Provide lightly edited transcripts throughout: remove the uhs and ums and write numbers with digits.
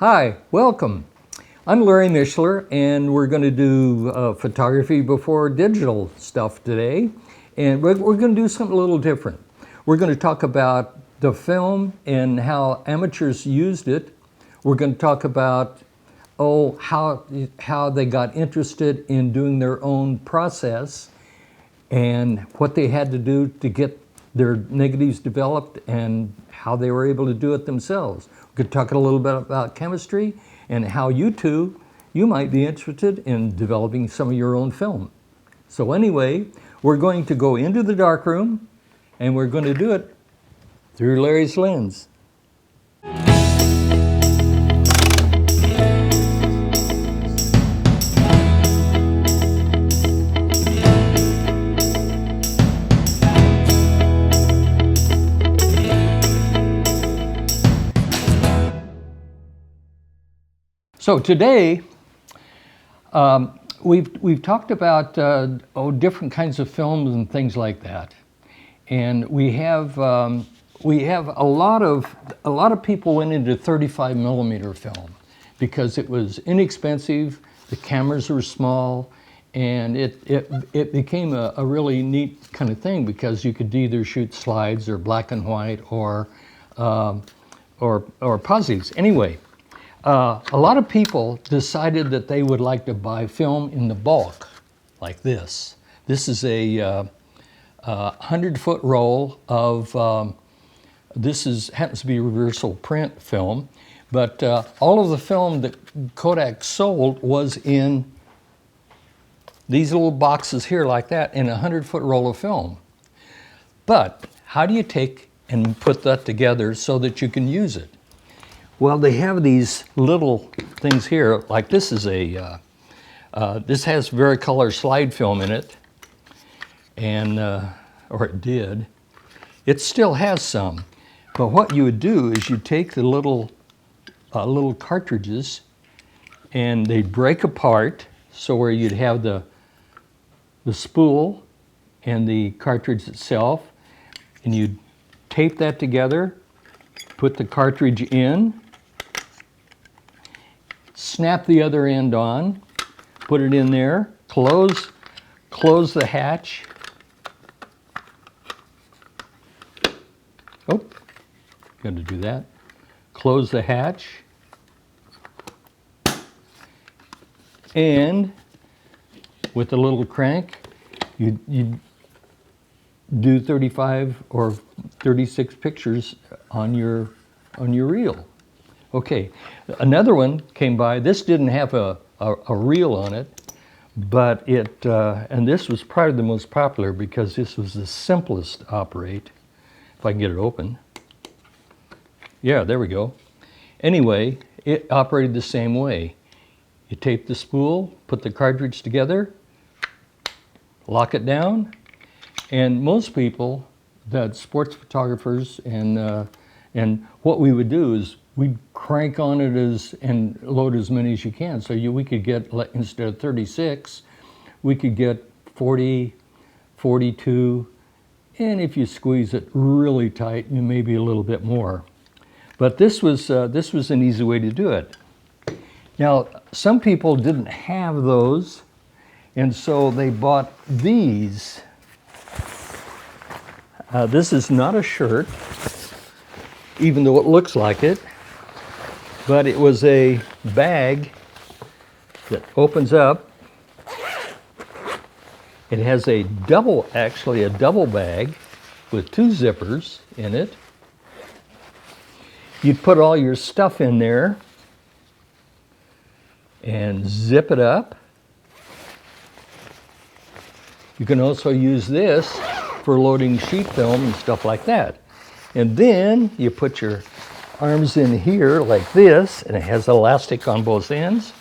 Hi, welcome. I'm Larry Mishler, and we're going to do photography before digital stuff today. And we're going to do something a little different. We're going to talk about the film and how amateurs used it. We're going to talk about how they got interested in doing their own process and what they had to do to get their negatives developed and how they were able to do it themselves. We could talk a little bit about chemistry and how you might be interested in developing some of your own film. So anyway, we're going to go into the darkroom and we're going to do it through Larry's lens. So today, we've talked about different kinds of films and things like that, and we have a lot of people went into 35 millimeter film because it was inexpensive, the cameras were small, and it became a really neat kind of thing because you could either shoot slides or black and white or positives. Anyway. A lot of people decided that they would like to buy film in the bulk, like this. This is a 100-foot roll of, happens to be reversal print film, but all of the film that Kodak sold was in these little boxes here like that in a 100-foot roll of film. But how do you take and put that together so that you can use it? Well, they have these little things here, like this is this has Varicolor slide film in it, and, or it did. It still has some, but what you would do is you take the little cartridges and they break apart, so where you'd have the spool and the cartridge itself, and you'd tape that together, put the cartridge in, snap the other end on, put it in there, close the hatch. Oh, got to do that. Close the hatch. And with a little crank, you do 35 or 36 pictures on your reel. Okay, another one came by. This didn't have a reel on it, but and this was probably the most popular because this was the simplest to operate. If I can get it open. Yeah, there we go. Anyway, it operated the same way. You tape the spool, put the cartridge together, lock it down, and most people, that sports photographers, and what we would do is we'd crank on it and load as many as you can. So we could get, instead of 36, we could get 40, 42, and if you squeeze it really tight, maybe a little bit more. But this was an easy way to do it. Now, some people didn't have those, and so they bought these. This is not a shirt, even though it looks like it. But it was a bag that opens up. It has actually a double bag with 2 zippers in it. You'd put all your stuff in there and zip it up. You can also use this for loading sheet film and stuff like that. And then you put your arms in here like this, and it has elastic on both ends.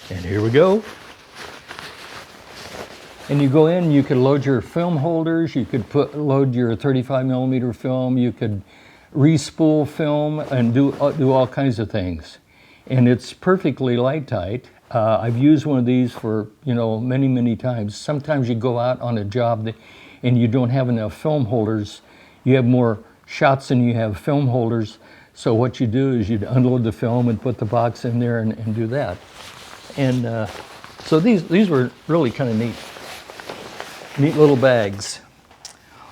And here we go. And you go in, you could load your film holders, you could load your 35 millimeter film, you could re-spool film and do all kinds of things. And it's perfectly light tight. I've used one of these for, many, many times. Sometimes you go out on a job and you don't have enough film holders. You have more shots and you have film holders. So what you do is you'd unload the film and put the box in there and do that. And so these were really kind of neat little bags.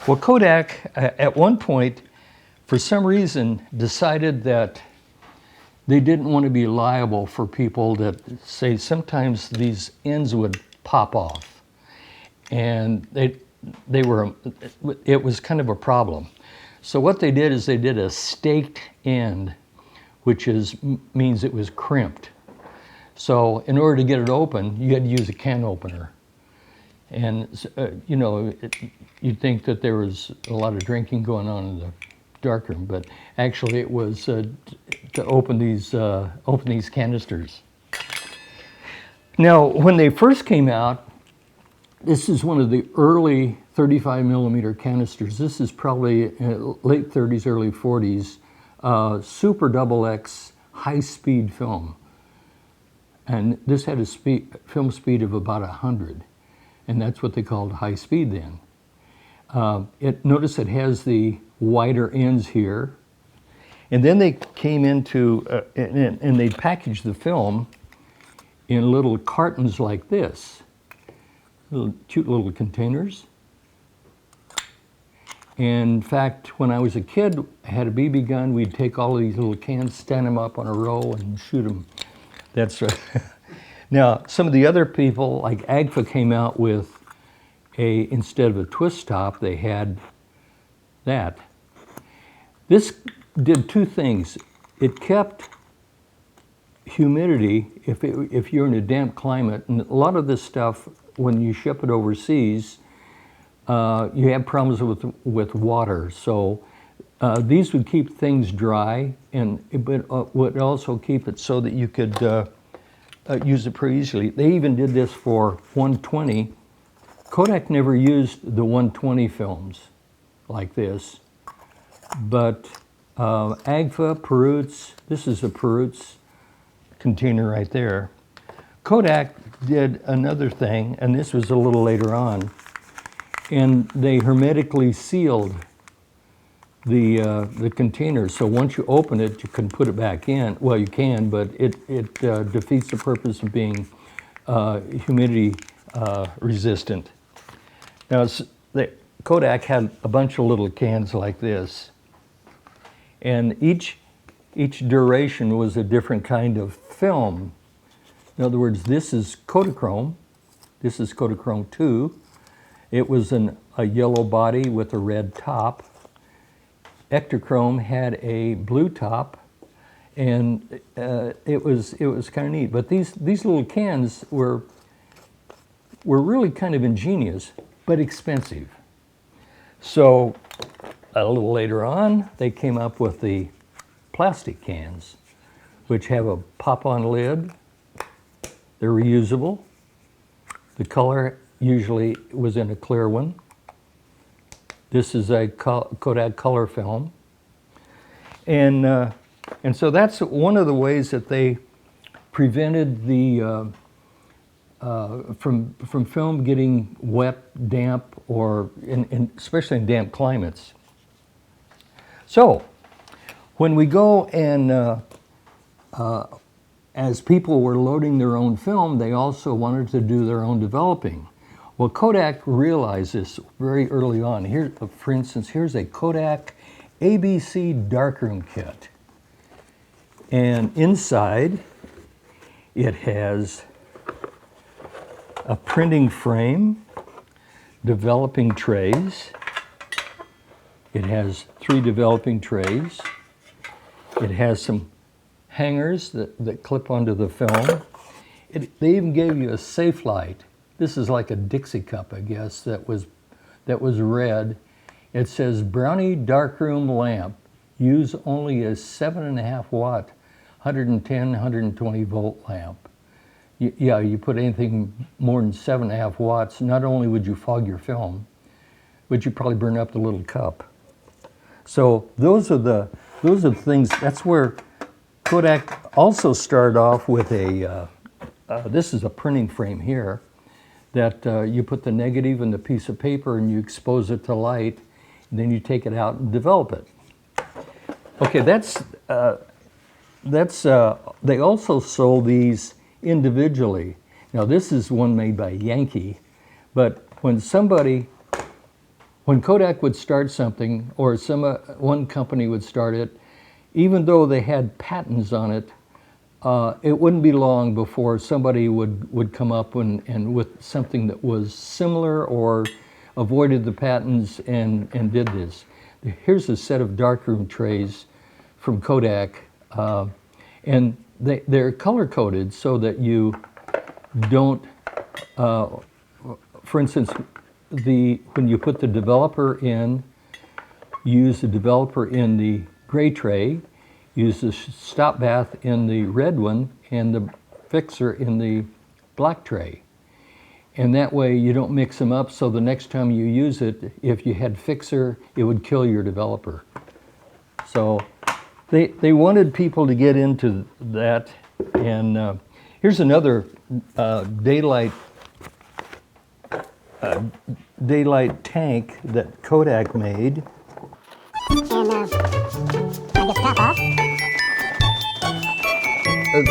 Well, Kodak at one point, for some reason, decided that they didn't want to be liable for people that say sometimes these ends would pop off, and it was kind of a problem. So what they did is they did a staked end, which means it was crimped. So in order to get it open, you had to use a can opener. And you know, you'd think that there was a lot of drinking going on in the darkroom, but actually it was to open these canisters. Now, when they first came out, this is one of the early 35 millimeter canisters. This is probably late 30s, early 40s, Super XX high-speed film. And this had a film speed of about 100. And that's what they called high speed then. Notice it has the wider ends here. And then they came into, and they packaged the film in little cartons like this. Cute little containers. And in fact, when I was a kid, I had a BB gun, we'd take all of these little cans, stand them up on a row and shoot them. That's right. Now, some of the other people, like Agfa, came out with instead of a twist top, they had that. This did two things. It kept humidity if you're in a damp climate, and a lot of this stuff, when you ship it overseas, you have problems with water. So these would keep things dry, but would also keep it so that you could use it pretty easily. They even did this for 120. Kodak never used the 120 films like this, but Agfa, Perutz, this is a Perutz container right there. Kodak did another thing, and this was a little later on, and they hermetically sealed the container. So once you open it, you can put it back in. Well, you can, but it defeats the purpose of being humidity resistant. Now, Kodak had a bunch of little cans like this, and each duration was a different kind of film. In other words, this is Kodachrome. This is Kodachrome 2. It was a yellow body with a red top. Ektachrome had a blue top, and it was kind of neat. But these little cans were really kind of ingenious, but expensive. So a little later on, they came up with the plastic cans, which have a pop-on lid. They're reusable. The color usually was in a clear one. This is a Kodak color film. And so that's one of the ways that they prevented the from film getting wet, damp, or especially in damp climates. So when we go and as people were loading their own film, they also wanted to do their own developing. Well, Kodak realized this very early on. Here, for instance, here's a Kodak ABC darkroom kit. And inside, it has a printing frame, developing trays. It has 3 developing trays. It has some hangers that clip onto the film. They even gave you a safe light. This is like a Dixie cup, I guess, that was red. It says Brownie darkroom lamp. Use only a 7.5 watt, 110, 120 volt lamp. You put anything more than 7.5 watts, not only would you fog your film, but you probably burn up the little cup. So those are the things. That's where Kodak also started off with this is a printing frame here, that you put the negative in the piece of paper and you expose it to light, and then you take it out and develop it. Okay, they also sold these individually. Now this is one made by Yankee, but when Kodak would start something, or one company would start it, even though they had patents on it, it wouldn't be long before somebody would come up and with something that was similar or avoided the patents and did this. Here's a set of darkroom trays from Kodak, and they're color-coded so that you don't, for instance, when you put the developer in, you use the developer in the gray tray, use the stop bath in the red one, and the fixer in the black tray. And that way you don't mix them up, so the next time you use it, if you had fixer, it would kill your developer. So they wanted people to get into that. And here's another daylight tank that Kodak made. And I guess top off.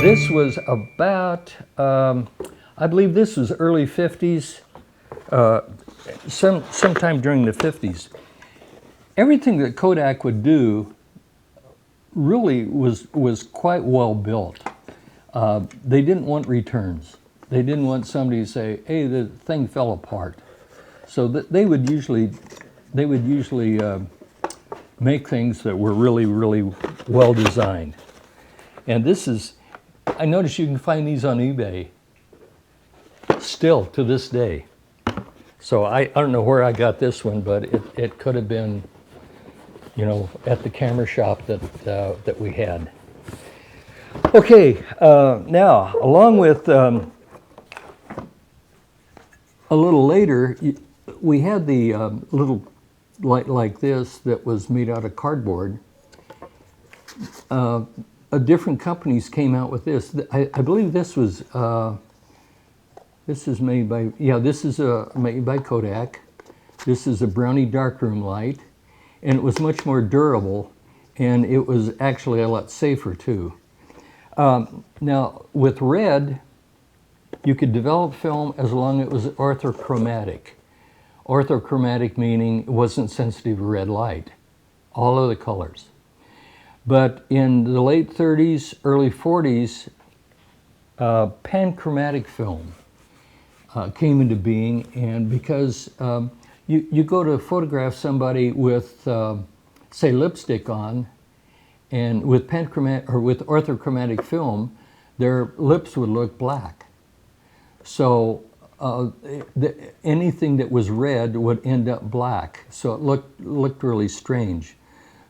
This was about, I believe this was early 50s, sometime during the 50s. Everything that Kodak would do really was quite well built. They didn't want returns. They didn't want somebody to say, hey, the thing fell apart. So they would usually make things that were really, really well designed. And this is, I noticed you can find these on eBay still to this day. So I don't know where I got this one, but it could have been, you know, at the camera shop that we had. Okay, now along with a little later, we had the little light like this that was made out of cardboard. Different companies came out with this. I believe this was this is made by made by Kodak. This is a Brownie darkroom light, and it was much more durable, and it was actually a lot safer too. Now with red, you could develop film as long as it was orthochromatic. Orthochromatic meaning it wasn't sensitive to red light, all of the colors. But in the late 30s, early 40s, panchromatic film came into being, and because you go to photograph somebody with, say, lipstick on, and with panchromatic or with orthochromatic film, their lips would look black. So anything that was red would end up black. So it looked really strange.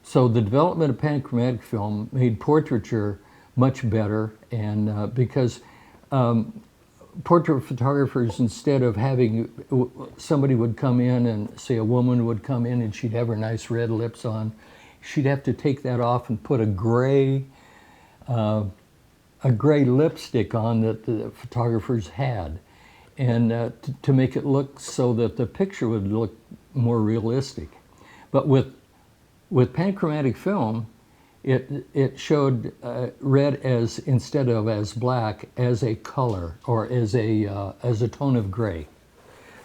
So the development of panchromatic film made portraiture much better, and because portrait photographers, instead of having somebody would come in and say a woman would come in and she'd have her nice red lips on, she'd have to take that off and put a gray lipstick on that the photographers had, and to make it look so that the picture would look more realistic. But with panchromatic film, it showed red as, instead of as black, as a color, or as a tone of gray.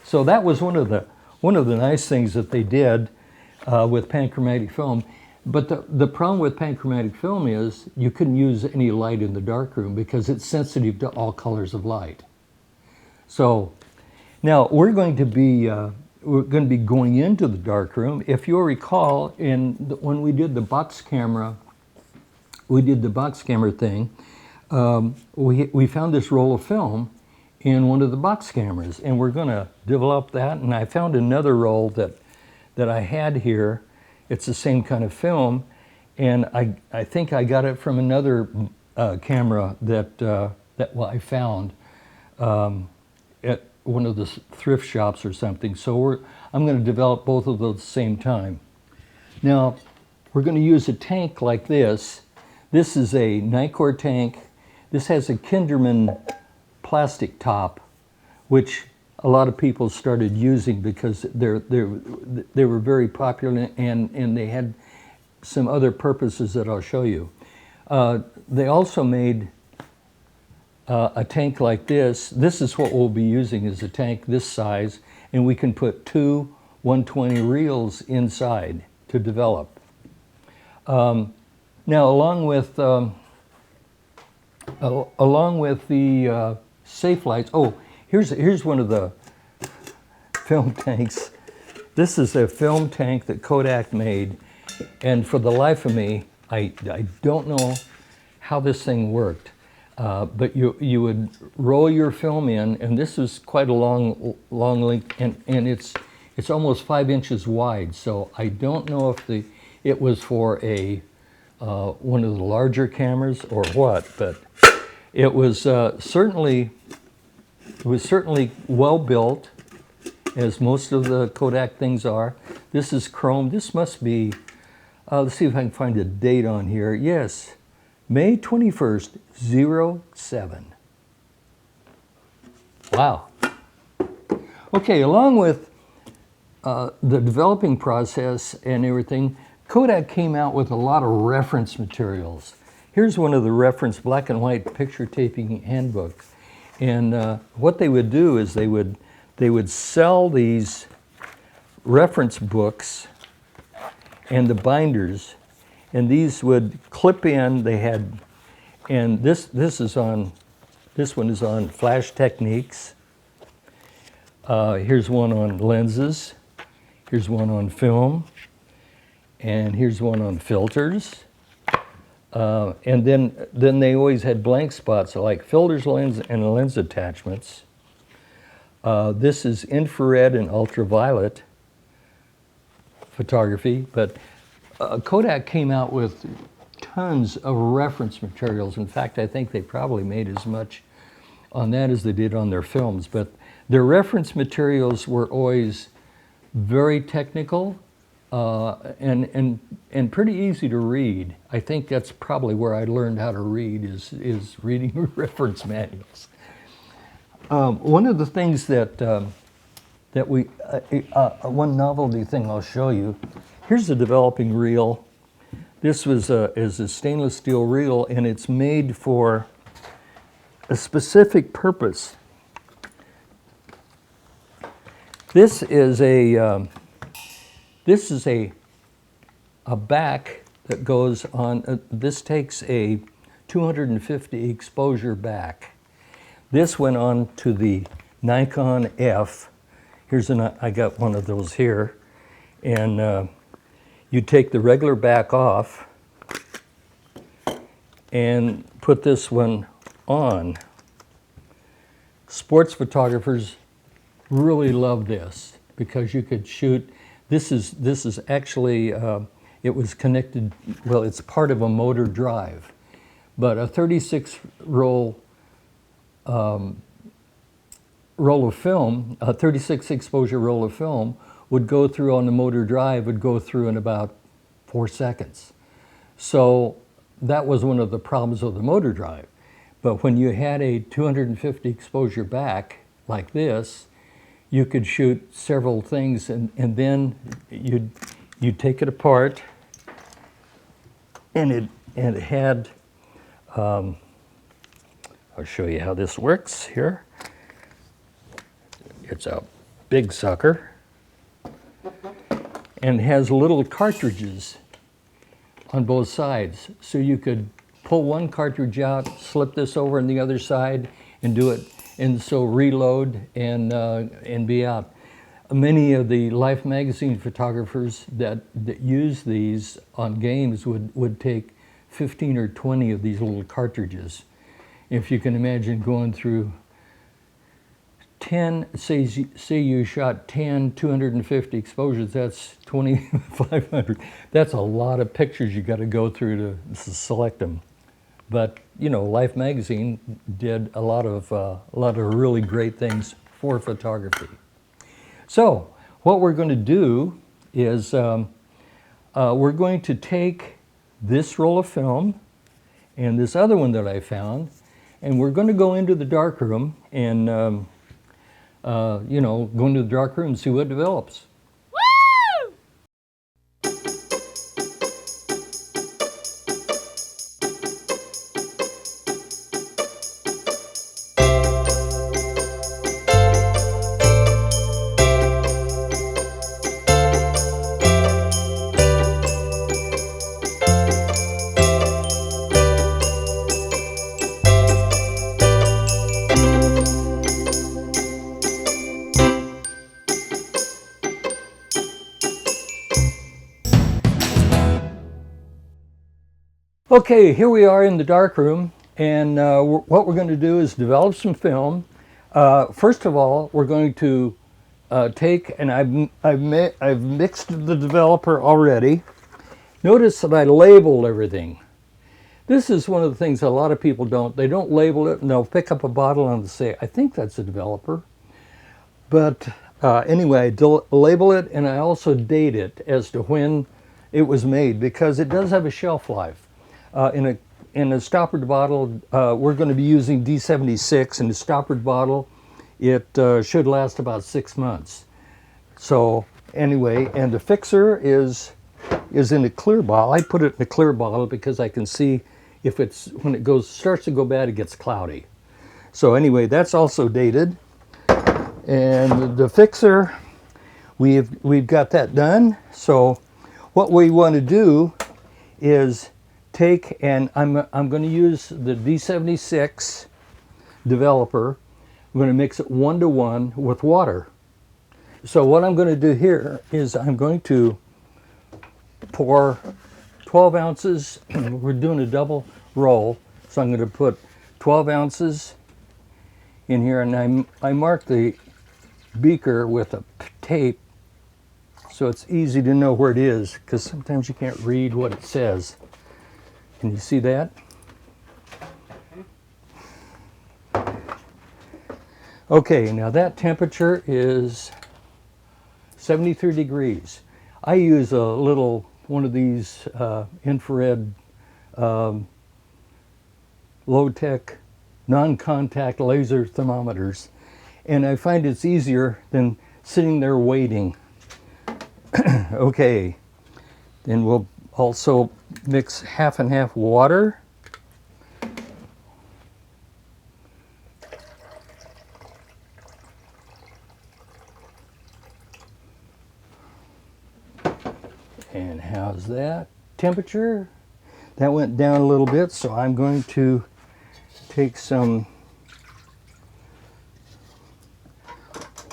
So that was one of the nice things that they did with panchromatic film. But the problem with panchromatic film is you couldn't use any light in the darkroom because it's sensitive to all colors of light. So now we're going to be going into the darkroom. If you'll recall, when we did the box camera thing, we found this roll of film in one of the box cameras, and we're going to develop that. And I found another roll that I had here. It's the same kind of film, and I think I got it from another camera that I found at one of the thrift shops or something. So I'm going to develop both of those at the same time. Now we're going to use a tank like this. This is a Nikkor tank. This has a Kinderman plastic top, which a lot of people started using because they were very popular, and they had some other purposes that I'll show you. They also made a tank like this. This is what we'll be using as a tank this size, and we can put two 120 reels inside to develop. Now, along with the safe lights, oh, here's one of the film tanks. This is a film tank that Kodak made, and for the life of me, I don't know how this thing worked. But you would roll your film in, and this is quite a long length, and it's almost 5 inches wide. So I don't know if it was for a one of the larger cameras or what, but it was certainly well built, as most of the Kodak things are. This is chrome. This must be. Let's see if I can find a date on here. Yes. May 21st, 07. Wow. Okay, along with the developing process and everything, Kodak came out with a lot of reference materials. Here's one of the reference black and white picture taping handbook. And what they would do is they would sell these reference books and the binders, and these would clip in. They had, and this one is on flash techniques. Here's one on lenses. Here's one on film, and here's one on filters. And then they always had blank spots like filters, lens, and lens attachments. This is infrared and ultraviolet photography, but Kodak came out with tons of reference materials. In fact, I think they probably made as much on that as they did on their films. But their reference materials were always very technical and pretty easy to read. I think that's probably where I learned how to read is reading reference manuals. One of the things that one novelty thing I'll show you. Here's a developing reel. This is a stainless steel reel, and it's made for a specific purpose. This is a back that goes on. This takes a 250 exposure back. This went on to the Nikon F. I got one of those here, and you take the regular back off and put this one on. Sports photographers really love this because you could shoot. This is actually it was connected. Well, it's part of a motor drive, but a 36 roll of film, a 36 exposure roll of film would go through on the motor drive, would go through in about 4 seconds. So that was one of the problems of the motor drive. But when you had a 250 exposure back like this, you could shoot several things, and then you'd take it apart, and it had, I'll show you how this works here. It's a big sucker and has little cartridges on both sides. So you could pull one cartridge out, slip this over on the other side, and do it, and so reload and be out. Many of the Life magazine photographers that use these on games would take 15 or 20 of these little cartridges. If you can imagine going through 10, say you shot 10 250 exposures, that's 2,500. That's a lot of pictures you got to go through to select them. But you know, Life magazine did a lot of really great things for photography. So what we're going to do is we're going to take this roll of film and this other one that I found, and we're going to go into the darkroom and you know, go into the darkroom and see what develops. Okay, here we are in the dark room, and what we're going to do is develop some film. First of all, we're going to take, and I've mixed the developer already. Notice that I labeled everything. This is one of the things a lot of people don't. They don't label it, and they'll pick up a bottle and say, I think that's a developer. But anyway, I label it, and I also date it as to when it was made, because it does have a shelf life. In a stoppered bottle, we're going to be using D76. In a stoppered bottle, it should last about 6 months. So anyway, and the fixer is in a clear bottle. I put it in a clear bottle because I can see if it's, when it starts to go bad, it gets cloudy. So anyway, that's also dated. And the fixer, we've got that done. So what we want to do is take, and I'm going to use the D76 developer. I'm going to mix it 1-to-1 with water. So what I'm going to do here is I'm going to pour 12 ounces. We're doing a double roll, so I'm going to put 12 ounces in here, and I mark the beaker with a tape so it's easy to know where it is, because sometimes you can't read what it says. Can you see that? Okay, now that temperature is 73 degrees. I use a little one of these infrared low-tech non-contact laser thermometers, and I find it's easier than sitting there waiting. Okay, then we'll also mix half and half water. And how's that? Temperature, that went down a little bit, so I'm going to take some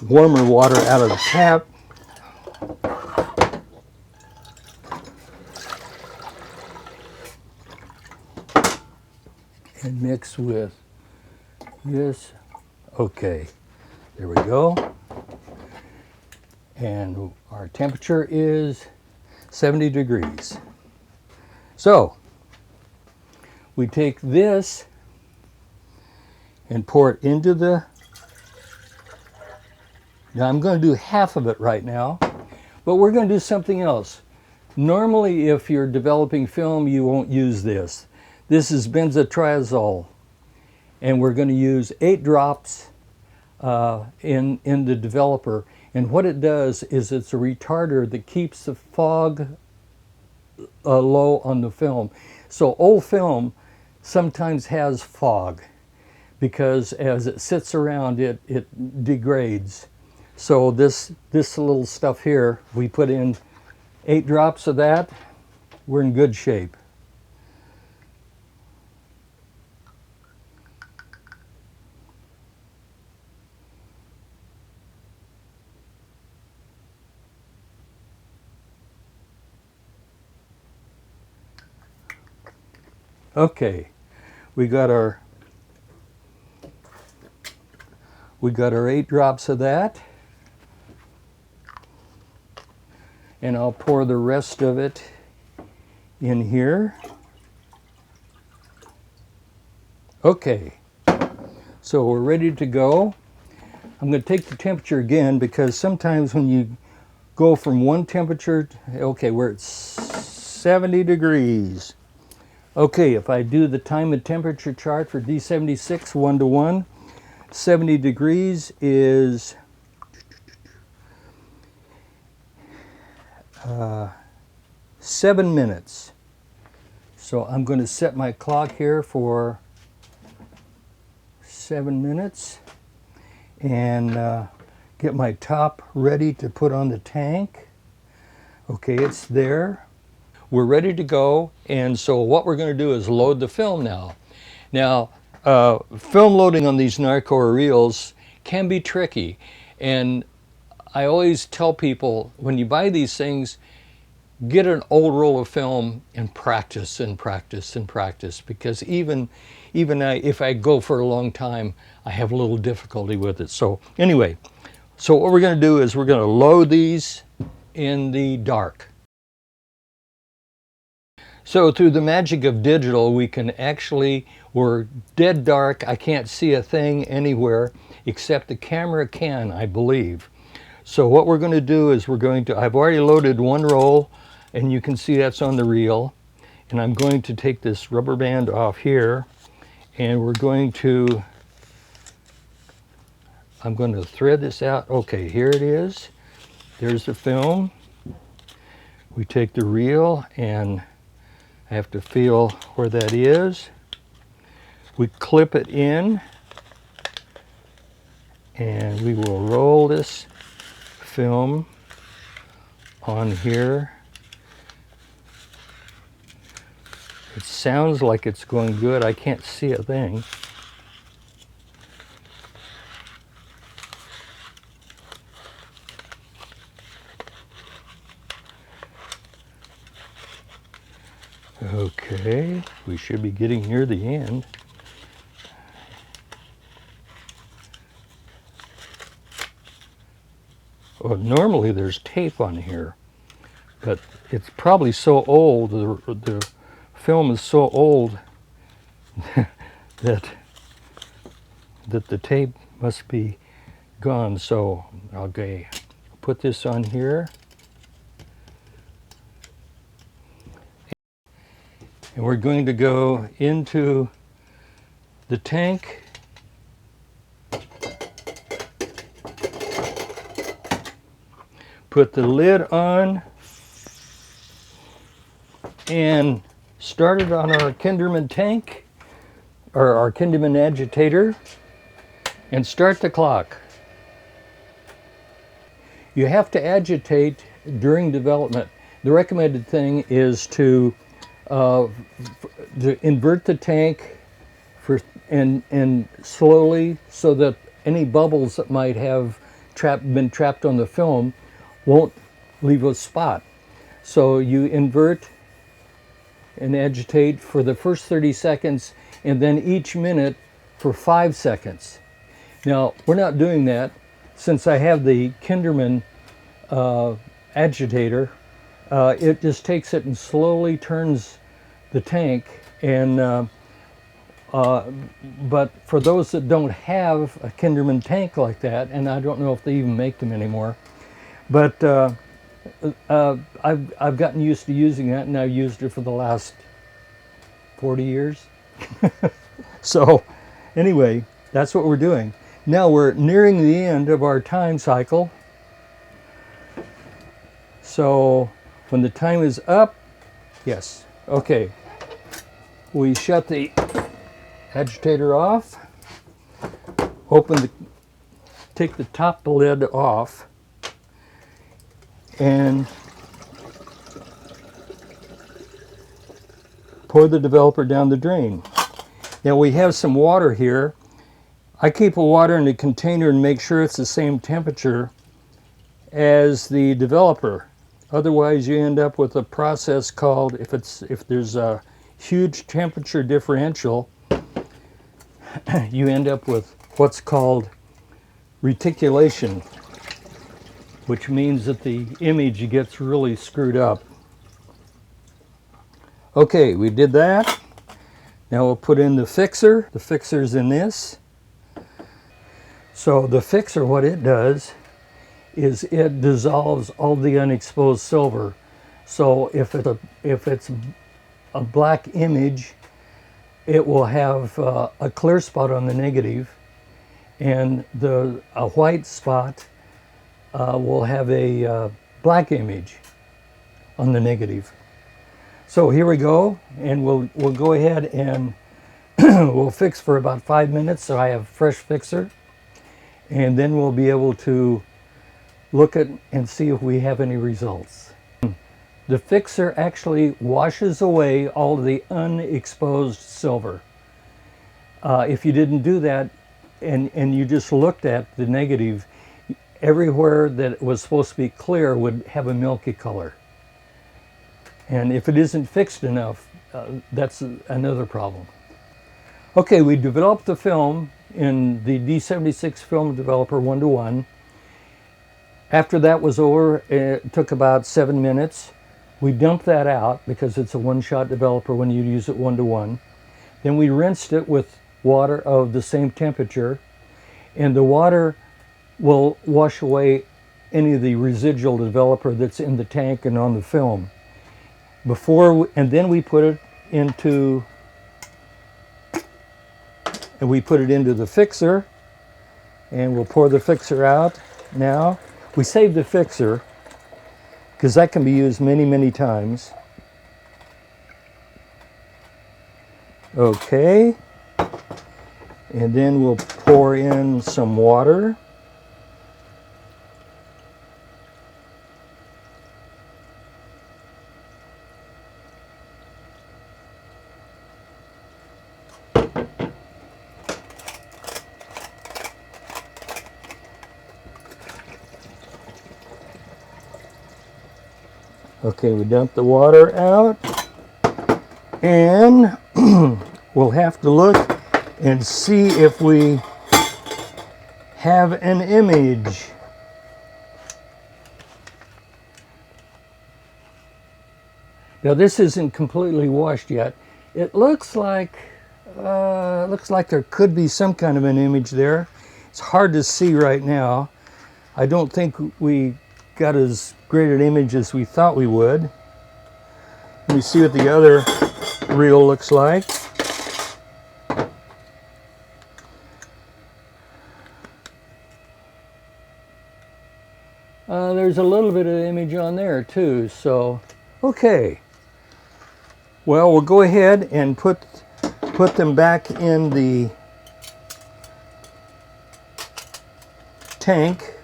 warmer water out of the tap. And mix with this. Okay, there we go. And our temperature is 70 degrees. So we take this and pour it into the, now I'm going to do half of it right now, but we're going to do something else. Normally, if you're developing film, you won't use this. This is benzotriazole, and we're going to use 8 drops in the developer. And what it does is it's a retarder that keeps the fog low on the film. So old film sometimes has fog because as it sits around, it degrades. So this little stuff here, we put in 8 drops of that, we're in good shape. Okay, we got our 8 drops of that, and I'll pour the rest of it in here. Okay, so we're ready to go. I'm going to take the temperature again, because sometimes when you go from one temperature, okay, we're at 70 degrees. Okay, if I do the time and temperature chart for D76 1-to-1, 70 degrees is 7 minutes. So I'm going to set my clock here for 7 minutes and get my top ready to put on the tank. Okay, it's there. We're ready to go, and so what we're going to do is load the film now. Now, film loading on these Narcor reels can be tricky, and I always tell people, when you buy these things, get an old roll of film and practice and practice and practice, because even if I go for a long time, I have a little difficulty with it. So anyway, so what we're going to do is we're going to load these in the dark. So through the magic of digital, we can actually, we're dead dark. I can't see a thing anywhere except the camera can, I believe. So what we're going to do is I've already loaded one roll, and you can see that's on the reel. And I'm going to take this rubber band off here, and I'm going to thread this out. Okay, here it is. There's the film. We take the reel, and I have to feel where that is. We clip it in, and we will roll this film on here. It sounds like it's going good. I can't see a thing. Okay, we should be getting near the end. Well, normally there's tape on here, but it's probably so old, the film is so old that the tape must be gone. So, okay, put this on here. And we're going to go into the tank. Put the lid on and start it on our Kinderman tank, or our Kinderman agitator, and start the clock. You have to agitate during development. The recommended thing is to invert the tank and slowly, so that any bubbles that might have been trapped on the film won't leave a spot. So you invert and agitate for the first 30 seconds, and then each minute for 5 seconds. Now, we're not doing that since I have the Kinderman agitator. It just takes it and slowly turns the tank, and but for those that don't have a Kinderman tank like that, and I don't know if they even make them anymore, but I've gotten used to using that, and I've used it for the last 40 years. So anyway, that's what we're doing. Now we're nearing the end of our time cycle. So when the time is up, yes, okay, we shut the agitator off, take the top lid off, and pour the developer down the drain. Now we have some water here. I keep the water in a container and make sure it's the same temperature as the developer. Otherwise you end up with a process called, if there's a huge temperature differential, you end up with what's called reticulation, which means that the image gets really screwed up. Okay, we did that. Now we'll put in the fixer. The fixer's in this. So the fixer, what it does is it dissolves all the unexposed silver. So if it's a black image, it will have a clear spot on the negative, and a white spot will have a black image on the negative. So here we go, and we'll go ahead and we'll fix for about 5 minutes, so I have fresh fixer, and then we'll be able to look at and see if we have any results. The fixer actually washes away all the unexposed silver. If you didn't do that and you just looked at the negative, everywhere that was supposed to be clear would have a milky color. And if it isn't fixed enough, that's another problem. Okay, we developed the film in the D76 Film Developer 1:1. After that was over, it took about 7 minutes. We dumped that out because it's a one-shot developer when you use it 1:1. Then we rinsed it with water of the same temperature, and the water will wash away any of the residual developer that's in the tank and on the film. And then we put it into the fixer, and we'll pour the fixer out now. We save the fixer because that can be used many, many times. Okay, and then we'll pour in some water. Okay, we dump the water out, and we'll have to look and see if we have an image. Now this isn't completely washed yet. It looks like there could be some kind of an image there. It's hard to see right now. I don't think we got as great an image as we thought we would. Let me see what the other reel looks like. There's a little bit of image on there too, so okay. Well, we'll go ahead and put them back in the tank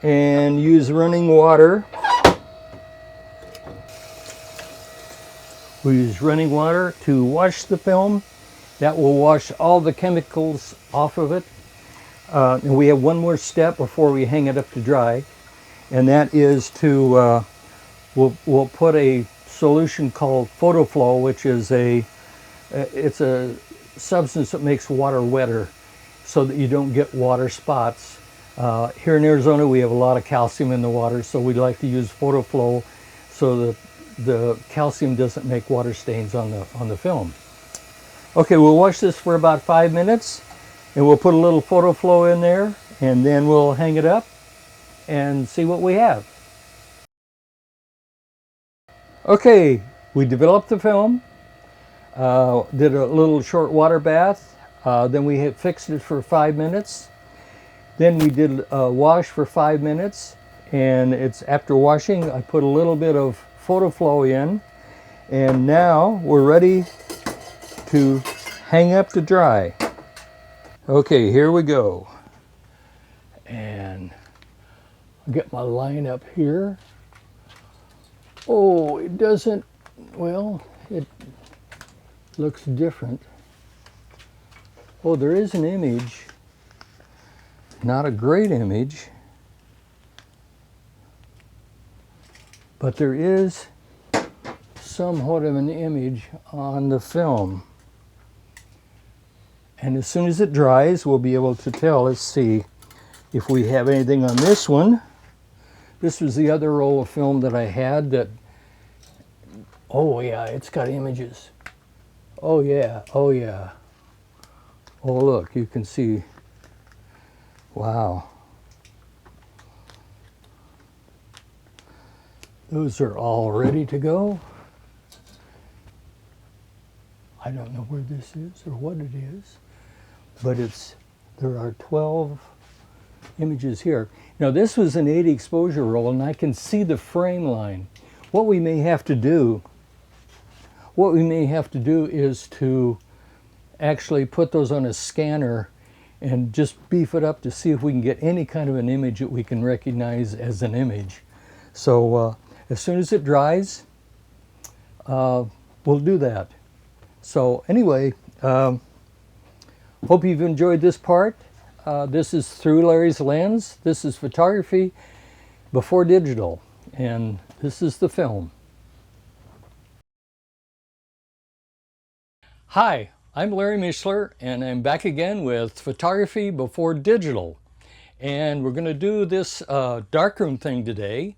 and use running water. We use running water to wash the film. That will wash all the chemicals off of it. And we have one more step before we hang it up to dry, and that is to we'll put a solution called PhotoFlow, which is it's a substance that makes water wetter so that you don't get water spots. Here in Arizona, we have a lot of calcium in the water, so we like to use PhotoFlow so that the calcium doesn't make water stains on the film. Okay, we'll wash this for about 5 minutes, and we'll put a little PhotoFlow in there, and then we'll hang it up and see what we have. Okay, we developed the film, did a little short water bath, then we had fixed it for 5 minutes. Then we did a wash for 5 minutes, and after washing, I put a little bit of PhotoFlow in, and now we're ready to hang up to dry. Okay, here we go. And I'll get my line up here. Oh, it doesn't, well, it looks different. Oh, there is an image. Not a great image, but there is somewhat of an image on the film. And as soon as it dries, we'll be able to tell. Let's see if we have anything on this one. This was the other roll of film that I had that, oh yeah, it's got images. Oh yeah, oh yeah. Oh look, you can see. Wow. Those are all ready to go. I don't know where this is or what it is, but there are 12 images here. Now this was an 80 exposure roll, and I can see the frame line. What we may have to do is to actually put those on a scanner and just beef it up to see if we can get any kind of an image that we can recognize as an image. So as soon as it dries, we'll do that. So anyway, hope you've enjoyed this part. This is Through Larry's Lens. This is photography before digital, and this is the film. Hi, I'm Larry Mishler, and I'm back again with photography before digital. And we're going to do this darkroom thing today,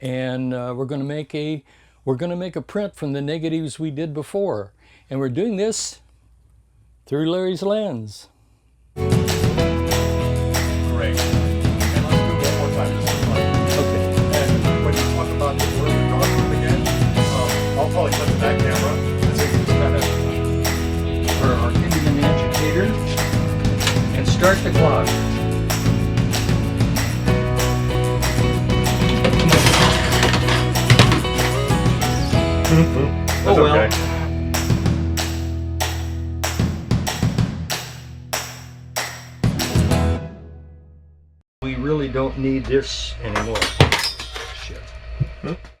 and we're going to make a print from the negatives we did before, and we're doing this through Larry's lens. Great. And let's do it one more time just for fun. Okay. And when you talk about the word darkroom again, I'll probably click the back camera and so you can just kind of For our Indian agitator, and start the clock. That's Oh, well. okay. We really don't need this anymore. Shit.